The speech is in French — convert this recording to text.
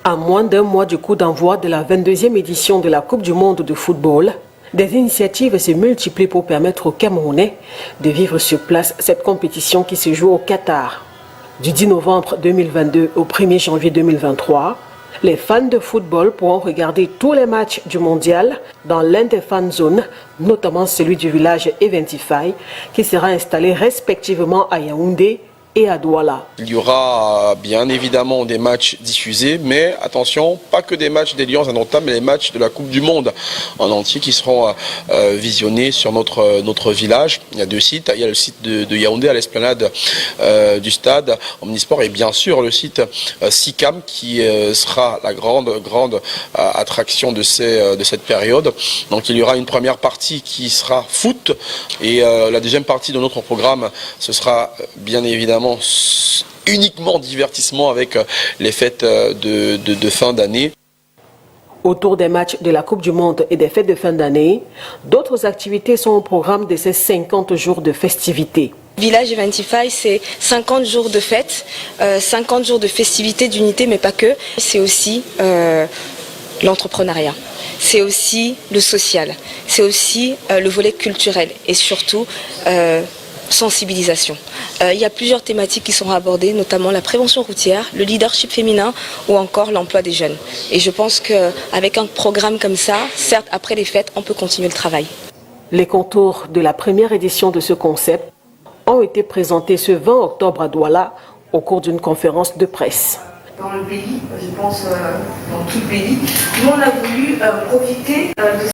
À moins d'un mois du coup d'envoi de la 22e édition de la Coupe du monde de football, des initiatives se multiplient pour permettre aux Camerounais de vivre sur place cette compétition qui se joue au Qatar. Du 10 novembre 2022 au 1er janvier 2023, les fans de football pourront regarder tous les matchs du mondial dans l'un des fan zones, notamment celui du village Eventify, qui sera installé respectivement à Yaoundé et à Douala. Il y aura bien évidemment des matchs diffusés, mais attention, pas que des matchs des Lions indomptables, mais les matchs de la Coupe du Monde en entier qui seront visionnés sur notre village. Il y a deux sites, il y a le site de Yaoundé à l'esplanade du stade Omnisport et bien sûr le site SICAM qui sera la grande attraction de cette période. Donc il y aura une première partie qui sera foot et la deuxième partie de notre programme, ce sera bien évidemment uniquement divertissement avec les fêtes de fin d'année. Autour des matchs de la Coupe du Monde et des fêtes de fin d'année, d'autres activités sont au programme de ces 50 jours de festivités. Village Eventify, c'est 50 jours de fêtes, 50 jours de festivités, d'unité, mais pas que. C'est aussi l'entrepreneuriat, c'est aussi le social, c'est aussi le volet culturel et surtout sensibilisation. Il y a plusieurs thématiques qui sont abordées, notamment la prévention routière, le leadership féminin ou encore l'emploi des jeunes. Et je pense qu'avec un programme comme ça, certes après les fêtes, on peut continuer le travail. Les contours de la première édition de ce concept ont été présentés ce 20 octobre à Douala au cours d'une conférence de presse. Dans le pays, je pense dans tout le pays, nous on a voulu profiter de